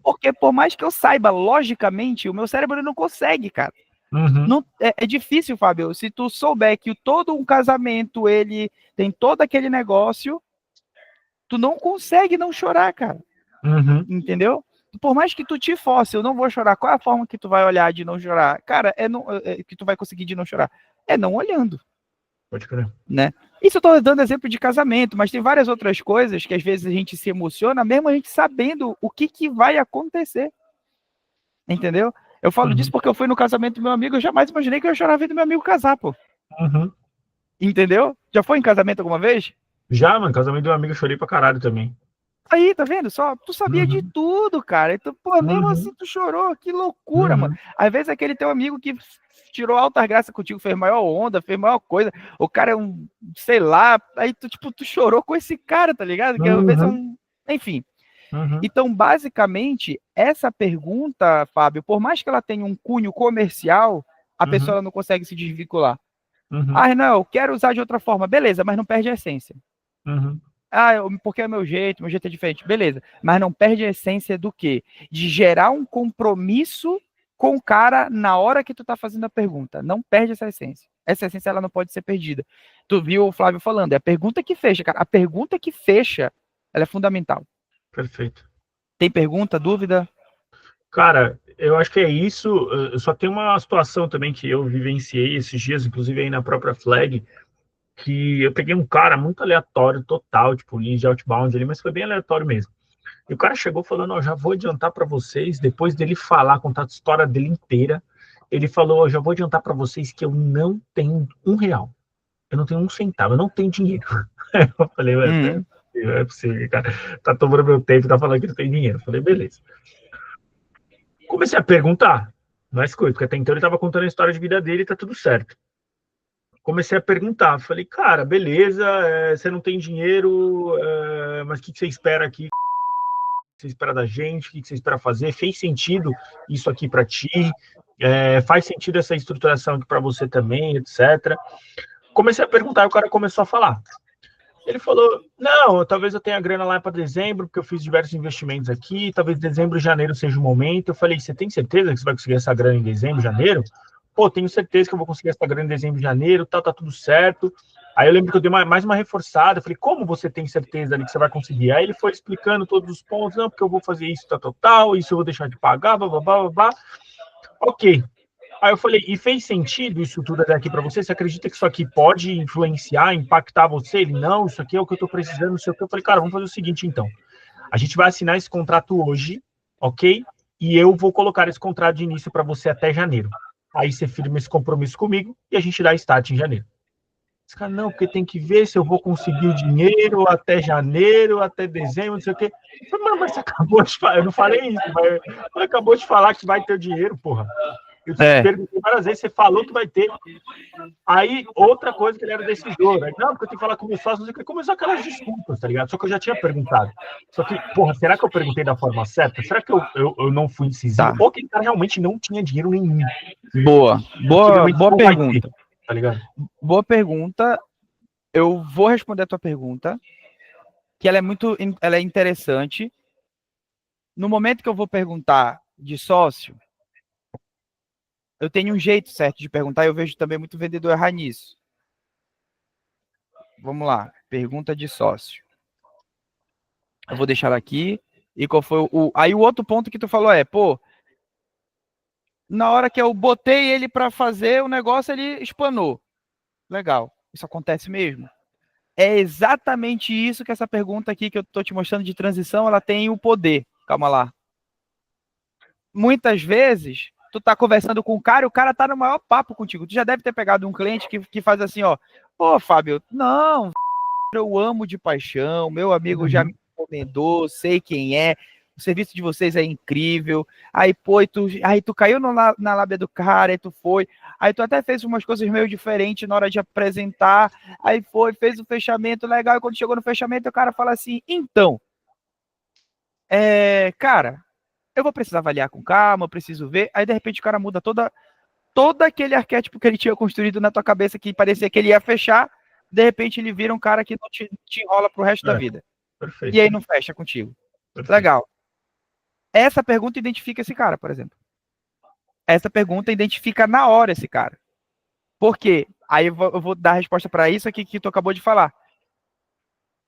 porque por mais que eu saiba, logicamente, o meu cérebro ele não consegue, cara. Não, é difícil, Fábio. Se tu souber que todo um casamento, ele tem todo aquele negócio, tu não consegue não chorar, cara. Entendeu? Por mais que tu te force, eu não vou chorar. Qual é a forma que tu vai olhar de não chorar? Cara, que tu vai conseguir de não chorar? É não olhando. Pode crer. Né? Isso eu tô dando exemplo de casamento, mas tem várias outras coisas que às vezes a gente se emociona, mesmo a gente sabendo o que vai acontecer. Entendeu? Eu falo disso porque eu fui no casamento do meu amigo, eu jamais imaginei que eu ia chorar vendo meu amigo casar, pô. Entendeu? Já foi em casamento alguma vez? Já, mano, casamento do meu amigo eu chorei pra caralho também. Aí, tá vendo? Só tu sabia de tudo, cara. Então, pô, mesmo assim tu chorou, que loucura, mano. Às vezes aquele teu amigo que tirou alta graça contigo, fez maior onda, fez maior coisa, o cara é um, sei lá, aí tu, tipo, tu chorou com esse cara, tá ligado? Que às vezes é um... Enfim. Então, basicamente, essa pergunta, Fábio, por mais que ela tenha um cunho comercial, a pessoa ela não consegue se desvincular. Ah, não, eu quero usar de outra forma. Beleza, mas não perde a essência. Porque é meu jeito é diferente. Beleza, mas não perde a essência do quê? De gerar um compromisso com o cara na hora que tu tá fazendo a pergunta. Não perde essa essência. Essa essência ela não pode ser perdida. Tu viu o Flávio falando, é a pergunta que fecha, cara. A pergunta que fecha, ela é fundamental. Perfeito. Tem pergunta, dúvida? Cara, eu acho que é isso. Eu só tem uma situação também que eu vivenciei esses dias, inclusive aí na própria Flag, que eu peguei um cara muito aleatório, total, tipo, lead de outbound ali, mas foi bem aleatório mesmo. E o cara chegou falando, ó, já vou adiantar para vocês, depois dele falar, contar a história dele inteira, ele falou, ó, já vou adiantar para vocês que eu não tenho R$1. Eu não tenho 1 centavo, eu não tenho dinheiro. Eu falei, é possível, cara. Tá tomando meu tempo, tá falando que não tem dinheiro. Eu falei, beleza. Comecei a perguntar, mais coisa, porque até então ele tava contando a história de vida dele e tá tudo certo. Comecei a perguntar, falei, cara, beleza, você não tem dinheiro, mas o que você espera aqui? O que você espera da gente? O que você espera fazer? Fez sentido isso aqui para ti? Faz sentido essa estruturação aqui para você também, etc. Comecei a perguntar e o cara começou a falar. Ele falou, não, talvez eu tenha grana lá para dezembro, porque eu fiz diversos investimentos aqui, talvez dezembro e janeiro seja o momento. Eu falei, você tem certeza que você vai conseguir essa grana em dezembro, janeiro? Pô, tenho certeza que eu vou conseguir essa grana em dezembro e janeiro, tá tudo certo. Aí eu lembro que eu dei mais uma reforçada, eu falei, como você tem certeza ali que você vai conseguir? Aí ele foi explicando todos os pontos, não, porque eu vou fazer isso, tal, isso eu vou deixar de pagar, blá. Ok. Aí eu falei, e fez sentido isso tudo daqui para você? Você acredita que isso aqui pode influenciar, impactar você? Ele, não, isso aqui é o que eu tô precisando, não sei o que. Eu falei, cara, vamos fazer o seguinte, então. A gente vai assinar esse contrato hoje, ok? E eu vou colocar esse contrato de início para você até janeiro. Aí você firma esse compromisso comigo e a gente dá start em janeiro. Esse cara, não, porque tem que ver se eu vou conseguir o dinheiro até janeiro, até dezembro, não sei o quê. Eu falei, mas você acabou de falar, eu não falei isso, mas você acabou de falar que vai ter o dinheiro, porra. Eu te perguntei várias vezes, você falou que vai ter. Aí, outra coisa que ele era decisor. Aí, não, porque eu tenho que falar com meus sócios, não sei o que. Começou aquelas desculpas, tá ligado? Só que eu já tinha perguntado. Só que, porra, será que eu perguntei da forma certa? Será que eu não fui incisivo? Tá. Ou que o cara realmente não tinha dinheiro nenhum? Boa pergunta. Ter, tá ligado? Boa pergunta. Eu vou responder a tua pergunta, que ela é interessante. No momento que eu vou perguntar de sócio, eu tenho um jeito certo de perguntar, e eu vejo também muito vendedor errar nisso. Vamos lá, pergunta de sócio. Eu vou deixar aqui. E qual foi Aí o outro ponto que tu falou na hora que eu botei ele para fazer o negócio, ele espanou. Legal, isso acontece mesmo. É exatamente isso que essa pergunta aqui que eu tô te mostrando de transição, ela tem o poder. Calma lá. Muitas vezes, tu tá conversando com o cara tá no maior papo contigo. Tu já deve ter pegado um cliente que faz assim, ó, pô, Fábio, não, eu amo de paixão, meu amigo já me recomendou, sei quem é, o serviço de vocês é incrível, aí, pô, aí tu caiu na lábia do cara, aí tu foi, aí tu até fez umas coisas meio diferentes na hora de apresentar, aí fez o fechamento legal, e quando chegou no fechamento, o cara fala assim, então, cara, eu vou precisar avaliar com calma, eu preciso ver, aí de repente o cara muda todo aquele arquétipo que ele tinha construído na tua cabeça, que parecia que ele ia fechar, de repente ele vira um cara que não te enrola pro resto da vida. Perfeito. E aí não fecha contigo. Perfeito. Legal. Essa pergunta identifica esse cara, por exemplo. Essa pergunta identifica na hora esse cara. Por quê? Aí eu vou dar a resposta para isso aqui que tu acabou de falar.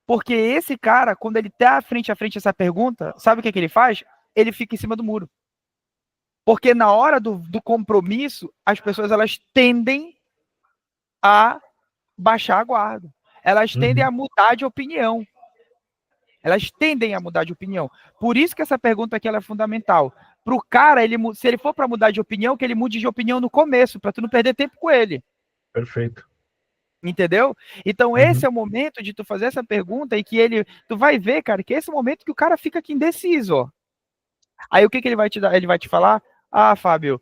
Porque esse cara, quando ele tá frente a frente essa pergunta, sabe o que ele faz? Ele fica em cima do muro. Porque na hora do compromisso, as pessoas elas tendem a baixar a guarda. Elas tendem a mudar de opinião. Elas tendem a mudar de opinião. Por isso que essa pergunta aqui ela é fundamental. Para o cara, se ele for para mudar de opinião, que ele mude de opinião no começo, para tu não perder tempo com ele. Perfeito. Entendeu? Então, esse é o momento de tu fazer essa pergunta e que tu vai ver, cara, que esse é o momento que o cara fica aqui indeciso, ó. Aí o que ele vai te dar? Ele vai te falar, Fábio,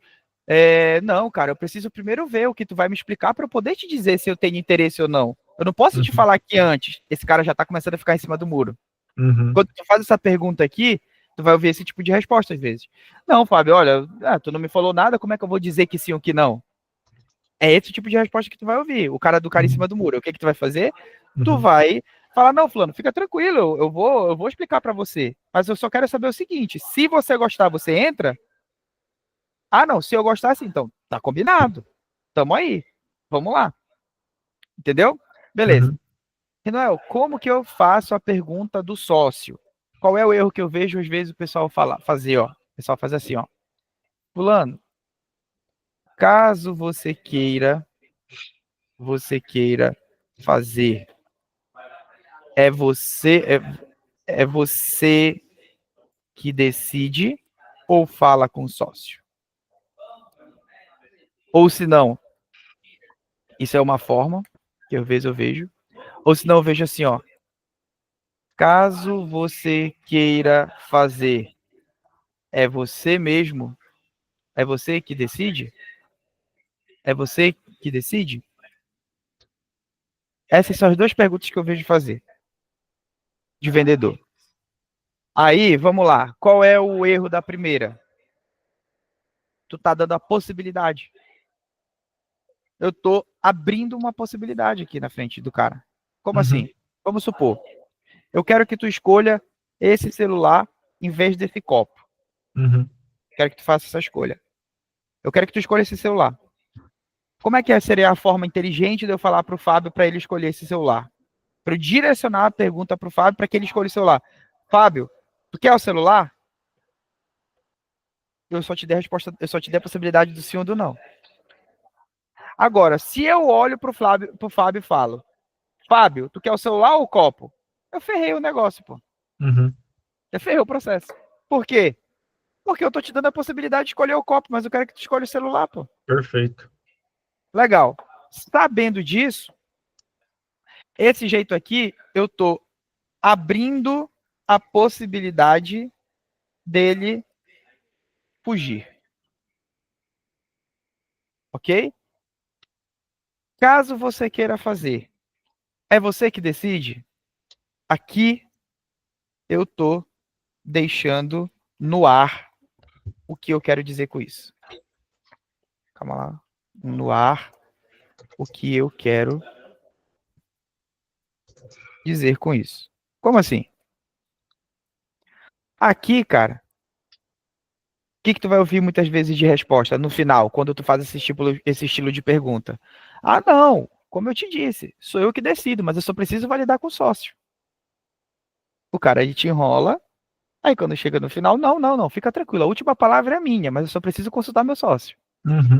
não, cara, eu preciso primeiro ver o que tu vai me explicar para eu poder te dizer se eu tenho interesse ou não. Eu não posso te falar aqui antes. Esse cara já tá começando a ficar em cima do muro. Quando tu faz essa pergunta aqui, tu vai ouvir esse tipo de resposta às vezes. Não, Fábio, olha, tu não me falou nada, como é que eu vou dizer que sim ou que não? É esse tipo de resposta que tu vai ouvir. O cara em cima do muro. O que tu vai fazer? Tu vai falar, não, fulano, fica tranquilo, eu vou explicar para você. Mas eu só quero saber o seguinte, se você gostar, você entra? Não, se eu gostar, sim, então, tá combinado. Tamo aí. Vamos lá. Entendeu? Beleza. Renoel, como que eu faço a pergunta do sócio? Qual é o erro que eu vejo às vezes o pessoal fazer, ó? O pessoal faz assim, ó. Fulano, caso você queira fazer, é você que decide ou fala com o sócio? Ou se não, isso é uma forma que às vezes eu vejo. Ou se não, eu vejo assim, ó. Caso você queira fazer, é você mesmo? É você que decide? É você que decide? Essas são as duas perguntas que eu vejo fazer de vendedor. Aí, vamos lá. Qual é o erro da primeira? Tu tá dando a possibilidade. Eu tô abrindo uma possibilidade aqui na frente do cara. Como assim? Vamos supor. Eu quero que tu escolha esse celular em vez desse copo. Quero que tu faça essa escolha. Eu quero que tu escolha esse celular. Como é que seria a forma inteligente de eu falar para o Fábio para ele escolher esse celular? Para eu direcionar a pergunta para o Fábio para que ele escolha o celular. Fábio, tu quer o celular? Eu só te dei a resposta, eu só te dei a possibilidade do sim ou do não. Agora, se eu olho para o Fábio e falo, Fábio, tu quer o celular ou o copo? Eu ferrei o negócio, pô. Eu ferrei o processo. Por quê? Porque eu tô te dando a possibilidade de escolher o copo, mas eu quero que tu escolha o celular, pô. Perfeito. Legal. Sabendo disso, esse jeito aqui, eu tô abrindo a possibilidade dele fugir. Ok? Caso você queira fazer, é você que decide? Aqui eu tô deixando no ar o que eu quero dizer com isso. Calma lá. No ar o que eu quero dizer com isso. Como assim? Aqui, cara, o que tu vai ouvir muitas vezes de resposta no final, quando tu faz esse estilo de pergunta? Não, como eu te disse, sou eu que decido, mas eu só preciso validar com o sócio. O cara, ele te enrola, aí quando chega no final, não, fica tranquilo, a última palavra é minha, mas eu só preciso consultar meu sócio.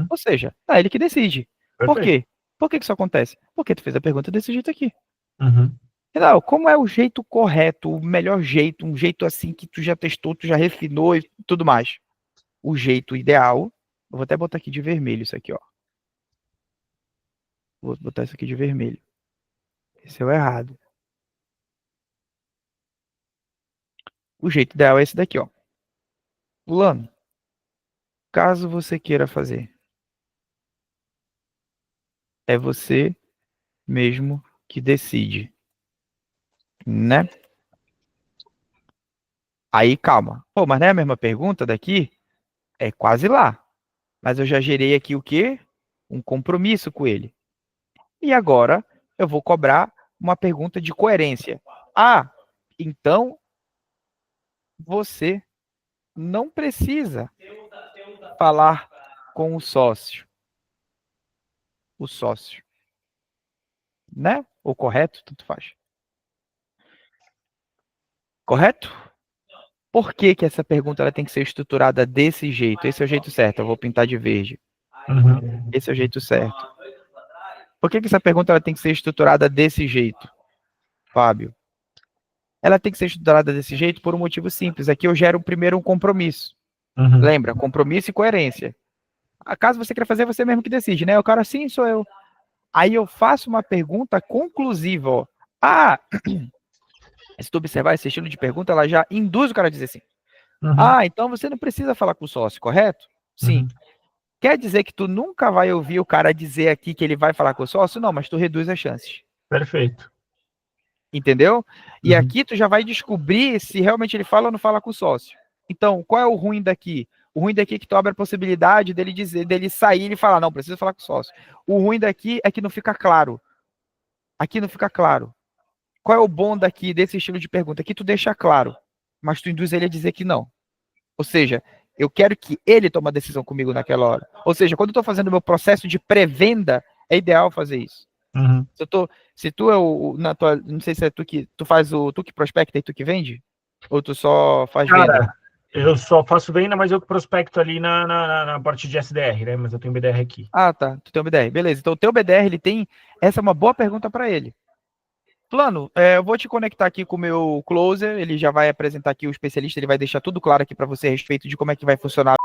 Ou seja, é ele que decide. Por quê? Por que isso acontece? Porque tu fez a pergunta desse jeito aqui. Não, como é o jeito correto, o melhor jeito, um jeito assim que tu já testou, tu já refinou e tudo mais? O jeito ideal Eu vou até botar aqui de vermelho isso aqui, ó. Vou botar isso aqui de vermelho. Esse é o errado. O jeito ideal é esse daqui, ó. Fulano, caso você queira fazer, é você mesmo que decide, né? Aí, calma. Pô, mas não é a mesma pergunta daqui? É quase lá. Mas eu já gerei aqui o quê? Um compromisso com ele. E agora eu vou cobrar uma pergunta de coerência. Ah, então você não precisa falar com o sócio. O sócio. Né? Ou correto? Tanto faz. Correto? Por que que essa pergunta ela tem que ser estruturada desse jeito? Esse é o jeito certo. Eu vou pintar de verde. Esse é o jeito certo. Por que que essa pergunta ela tem que ser estruturada desse jeito, Fábio? Ela tem que ser estruturada desse jeito por um motivo simples. Aqui eu gero primeiro um compromisso. Lembra? Compromisso e coerência. Caso você queira fazer, você mesmo que decide, né? O cara, sim, sou eu. Aí eu faço uma pergunta conclusiva, ó. Ah, se tu observar esse estilo de pergunta, ela já induz o cara a dizer sim. Ah, então você não precisa falar com o sócio, correto? Sim. Quer dizer que tu nunca vai ouvir o cara dizer aqui que ele vai falar com o sócio? Não, mas tu reduz as chances. Perfeito. Entendeu? E aqui tu já vai descobrir se realmente ele fala ou não fala com o sócio. Então, qual é o ruim daqui? O ruim daqui é que tu abre a possibilidade dele dizer, dele sair e falar, não, precisa falar com o sócio. O ruim daqui é que não fica claro. Aqui não fica claro. Qual é o bom daqui desse estilo de pergunta? Aqui tu deixa claro, mas tu induz ele a dizer que não. Ou seja, eu quero que ele tome a decisão comigo naquela hora. Ou seja, quando eu estou fazendo o meu processo de pré-venda, é ideal fazer isso. Se tu é não sei se é tu que tu que prospecta e tu que vende, ou tu só faz venda? Eu só faço venda, mas eu prospecto ali na parte de SDR, né? Mas eu tenho BDR aqui. Ah, tá. Tu tem um BDR, beleza. Então o teu BDR ele tem essa é uma boa pergunta para ele. Plano, eu vou te conectar aqui com o meu closer, ele já vai apresentar aqui o especialista, ele vai deixar tudo claro aqui para você a respeito de como é que vai funcionar.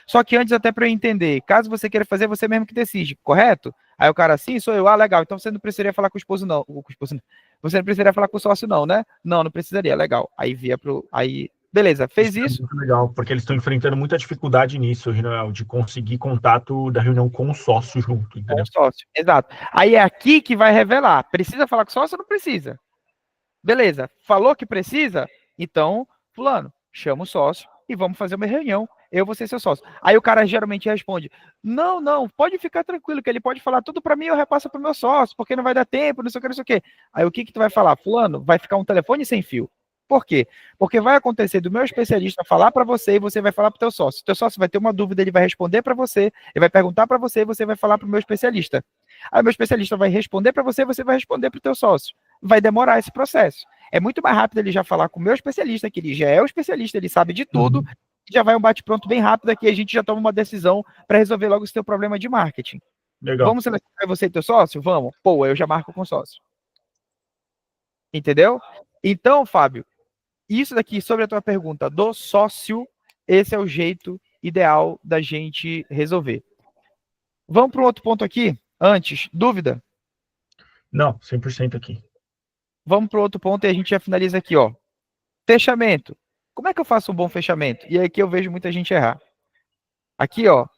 Só que antes, até para eu entender, caso você queira fazer, você mesmo que decide, correto? Aí o cara, sim, sou eu. Ah, legal. Então você não precisaria falar com o esposo, não. Você não precisaria falar com o sócio, não, né? Não, não precisaria. Legal. Aí via pro. Aí, beleza, fez isso. É muito legal, porque eles estão enfrentando muita dificuldade nisso, Renan, de conseguir contato da reunião com o sócio junto, entendeu? Com o sócio, exato. Aí é aqui que vai revelar. Precisa falar com o sócio ou não precisa? Beleza. Falou que precisa? Então, fulano, chama o sócio e vamos fazer uma reunião. Eu vou ser seu sócio. Aí o cara geralmente responde: não, pode ficar tranquilo, que ele pode falar tudo para mim, eu repasso para o meu sócio, porque não vai dar tempo, não sei o que, não sei o que. Aí o que tu vai falar? Fulano, vai ficar um telefone sem fio. Por quê? Porque vai acontecer do meu especialista falar para você e você vai falar para o teu sócio. O teu sócio vai ter uma dúvida, ele vai responder para você, ele vai perguntar para você e você vai falar para o meu especialista. Aí o meu especialista vai responder para você e você vai responder para o teu sócio. Vai demorar esse processo. É muito mais rápido ele já falar com o meu especialista, que ele já é o especialista, ele sabe de tudo, já vai um bate-pronto bem rápido aqui, a gente já toma uma decisão para resolver logo esse teu problema de marketing. Legal. Vamos selecionar você e teu sócio? Vamos. Pô, eu já marco com o sócio. Entendeu? Então, Fábio, isso daqui sobre a tua pergunta do sócio, esse é o jeito ideal da gente resolver. Vamos para um outro ponto aqui, antes. Dúvida? Não, 100% aqui. Vamos para outro ponto e a gente já finaliza aqui, ó. Fechamento. Como é que eu faço um bom fechamento? E aqui eu vejo muita gente errar. Aqui, ó,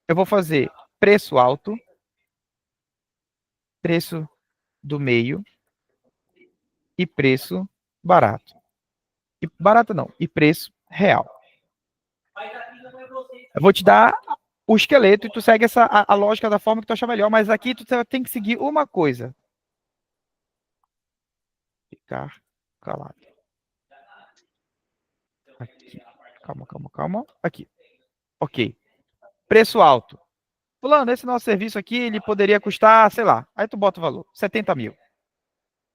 eu vou fazer preço alto, preço do meio e preço barato. E barato não, e preço real. Eu vou te dar o esqueleto e tu segue a lógica da forma que tu achar melhor, mas aqui tu tem que seguir uma coisa. Ficar calado. Aqui. Calma. Aqui. Ok. Preço alto. Fulano, esse nosso serviço aqui, ele poderia custar, sei lá, aí tu bota o valor, 70 mil.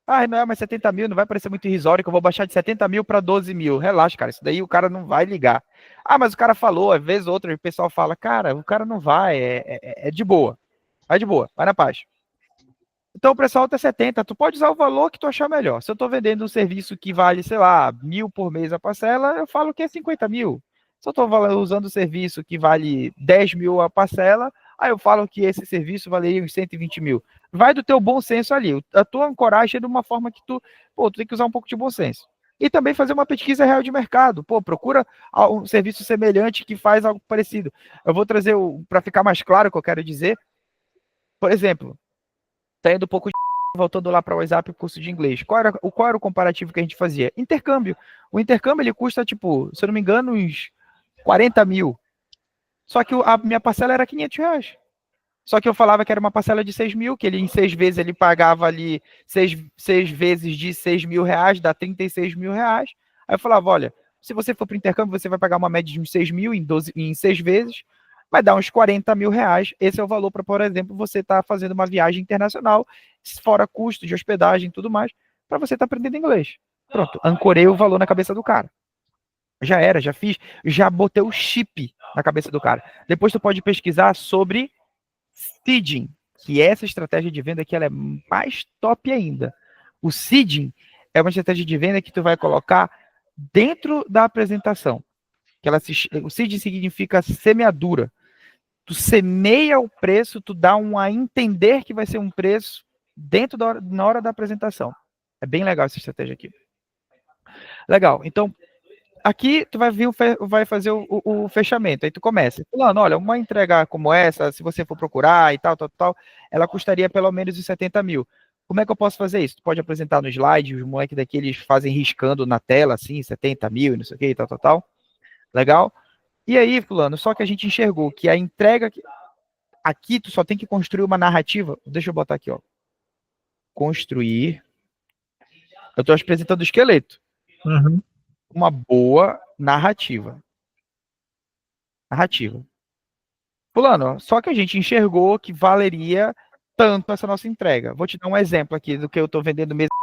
Ah, não é, mas 70 mil não vai parecer muito irrisório que eu vou baixar de 70 mil para 12 mil. Relaxa, cara, isso daí o cara não vai ligar. Ah, mas o cara falou, às vezes outra, o pessoal fala, cara, o cara não vai, é de boa. Vai de boa, vai na paz. Então o preço alto é 70, tu pode usar o valor que tu achar melhor. Se eu tô vendendo um serviço que vale, sei lá, 1.000 por mês a parcela, eu falo que é 50 mil. Se eu estou usando o serviço que vale 10 mil a parcela, aí eu falo que esse serviço valeria uns 120 mil. Vai do teu bom senso ali. A tua ancoragem é de uma forma que tu tem que usar um pouco de bom senso. E também fazer uma pesquisa real de mercado. Pô, procura um serviço semelhante que faz algo parecido. Eu vou trazer, para ficar mais claro o que eu quero dizer, por exemplo, saindo um pouco de... voltando lá para o WhatsApp, curso de inglês. Qual era o comparativo que a gente fazia? Intercâmbio. O intercâmbio, ele custa, tipo, se eu não me engano, uns 40 mil. Só que a minha parcela era 500 reais. Só que eu falava que era uma parcela de 6 mil, que ele em 6 vezes ele pagava ali 6 vezes de 6 mil reais, dá 36 mil reais. Aí eu falava, olha, se você for para o intercâmbio, você vai pagar uma média de uns 6 mil em 6 vezes, vai dar uns 40 mil reais. Esse é o valor para, por exemplo, você estar fazendo uma viagem internacional, fora custo de hospedagem e tudo mais, para você estar aprendendo inglês. Pronto, ancorei o valor na cabeça do cara. Já era, já fiz, já botei o chip na cabeça do cara. Depois tu pode pesquisar sobre seeding, que essa estratégia de venda aqui ela é mais top ainda. O seeding é uma estratégia de venda que tu vai colocar dentro da apresentação. O seeding significa semeadura. Tu semeia o preço, tu dá a entender que vai ser um preço dentro na hora da apresentação. É bem legal essa estratégia aqui. Legal, então aqui tu vai fazer o fechamento, aí tu começa falando, olha, uma entrega como essa, se você for procurar e tal, ela custaria pelo menos uns 70 mil. Como é que eu posso fazer isso? Tu pode apresentar no slide, os moleques daqui, eles fazem riscando na tela, assim, 70 mil, não sei o que, tal. Legal? E aí, fulano, só que a gente enxergou que a entrega... Aqui tu só tem que construir uma narrativa. Deixa eu botar aqui, ó. Construir. Eu estou apresentando o esqueleto. Uhum. Uma boa narrativa. Fulano, só que a gente enxergou que valeria tanto essa nossa entrega. Vou te dar um exemplo aqui do que eu estou vendendo mesmo.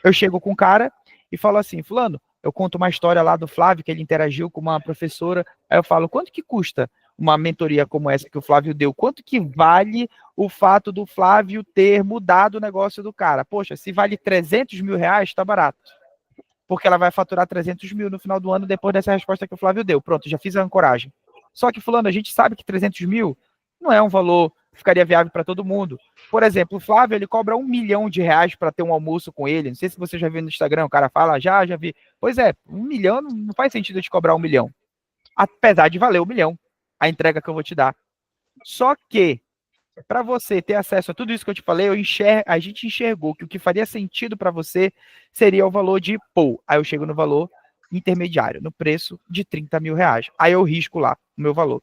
Eu chego com um cara e falo assim, fulano, eu conto uma história lá do Flávio, que ele interagiu com uma professora, aí eu falo, quanto que custa uma mentoria como essa que o Flávio deu? Quanto que vale o fato do Flávio ter mudado o negócio do cara? Poxa, se vale 300 mil reais, tá barato. Porque ela vai faturar 300 mil no final do ano depois dessa resposta que o Flávio deu. Pronto, já fiz a ancoragem. Só que, fulano, a gente sabe que 300 mil não é um valor que ficaria viável para todo mundo. Por exemplo, o Flávio, ele cobra R$1 milhão para ter um almoço com ele. Não sei se você já viu no Instagram, o cara fala, já vi. Pois é, 1 milhão não faz sentido eu te cobrar 1 milhão. Apesar de valer 1 milhão, a entrega que eu vou te dar. Só que, para você ter acesso a tudo isso que eu te falei, a gente enxergou que o que faria sentido para você seria o valor de Aí eu chego no valor intermediário, no preço de 30 mil reais. Aí eu risco lá o meu valor.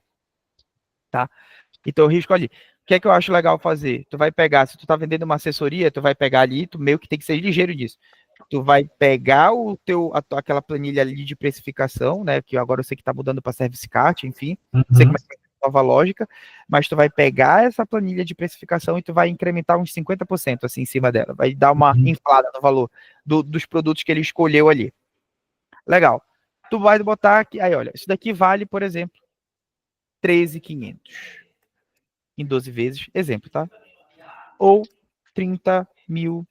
Tá? Então eu risco ali. O que é que eu acho legal fazer? Tu vai pegar, se tu tá vendendo uma assessoria, tu vai pegar ali, tu meio que tem que ser ligeiro disso. Tu vai pegar aquela planilha ali de precificação, né? Que agora eu sei que tá mudando para Service Cart, enfim. Sei como é que é a nova lógica, mas tu vai pegar essa planilha de precificação e tu vai incrementar uns 50% assim em cima dela. Vai dar uma inflada no valor dos produtos que ele escolheu ali. Legal. Tu vai botar aqui, aí olha, isso daqui vale, por exemplo, 13.500 em 12 vezes, exemplo, tá? Ou 30 mil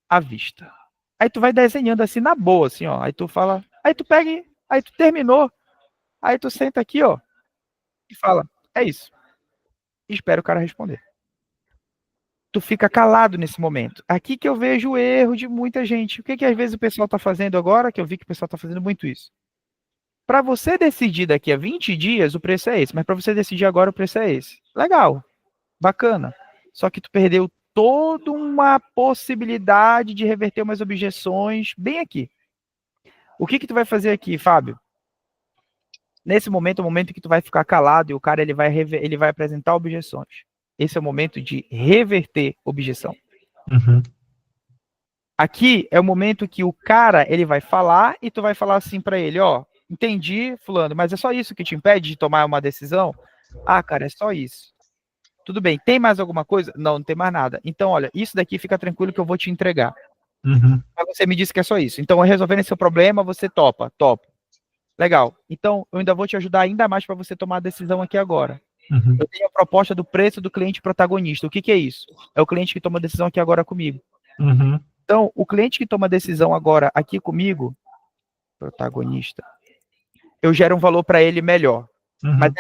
à vista. Aí tu vai desenhando assim na boa, assim, ó. Aí tu fala, aí tu pega, aí tu terminou, aí tu senta aqui, ó, e fala, é isso. E espera o cara responder. Tu fica calado nesse momento. Aqui que eu vejo o erro de muita gente. O que às vezes o pessoal tá fazendo agora, que eu vi que o pessoal tá fazendo muito isso. Para você decidir daqui a 20 dias, o preço é esse, mas para você decidir agora, o preço é esse. Legal, bacana. Só que tu perdeu toda uma possibilidade de reverter umas objeções bem aqui. O que tu vai fazer aqui, Fábio? Nesse momento, é o momento que tu vai ficar calado e o cara ele vai apresentar objeções. Esse é o momento de reverter objeção. Uhum. Aqui é o momento que o cara ele vai falar e tu vai falar assim para ele, ó, entendi, fulano, mas é só isso que te impede de tomar uma decisão? Ah, cara, é só isso. Tudo bem, tem mais alguma coisa? Não tem mais nada. Então, olha, isso daqui fica tranquilo que eu vou te entregar. Uhum. Mas você me disse que é só isso. Então, resolvendo esse seu problema, você topa. Legal. Então, eu ainda vou te ajudar ainda mais para você tomar a decisão aqui agora. Uhum. Eu tenho a proposta do preço do cliente protagonista. O que é isso? É o cliente que toma a decisão aqui agora comigo. Uhum. Então, o cliente que toma a decisão agora aqui comigo, protagonista, eu gero um valor para ele melhor. Uhum. Mas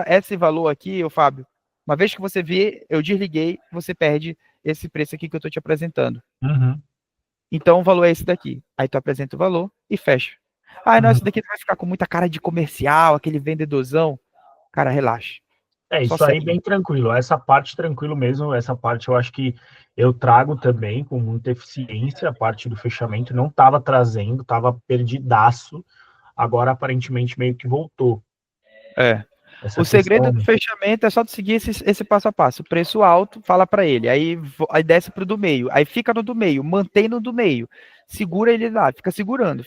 esse valor aqui, ô Fábio, uma vez que você vê, eu desliguei, você perde esse preço aqui que eu estou te apresentando. Uhum. Então o valor é esse daqui. Aí tu apresenta o valor e fecha. Ah, não, Uhum. esse daqui vai ficar com muita cara de comercial, aquele vendedorzão. Cara, relaxa. Isso Só aí segue. bem tranquilo. Essa parte tranquilo mesmo. Essa parte eu acho que eu trago também com muita eficiência. A parte do fechamento não estava trazendo, estava perdidaço. Agora aparentemente meio que voltou. Essa O segredo questão. do fechamento é só tu seguir esse passo a passo. Preço alto, fala para ele. Aí desce pro do meio. Aí fica no do meio, mantém no do meio. Segura ele lá, fica segurando,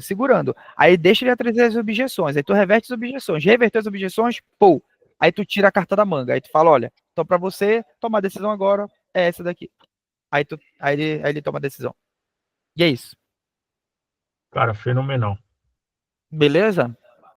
segurando. Aí deixa ele trazer as objeções. Aí tu reverte as objeções. Reverter as objeções, pô. Aí tu tira a carta da manga. Aí tu fala, olha, então para você tomar a decisão agora é essa daqui. Aí ele toma a decisão. E é isso. Cara, fenomenal. Beleza?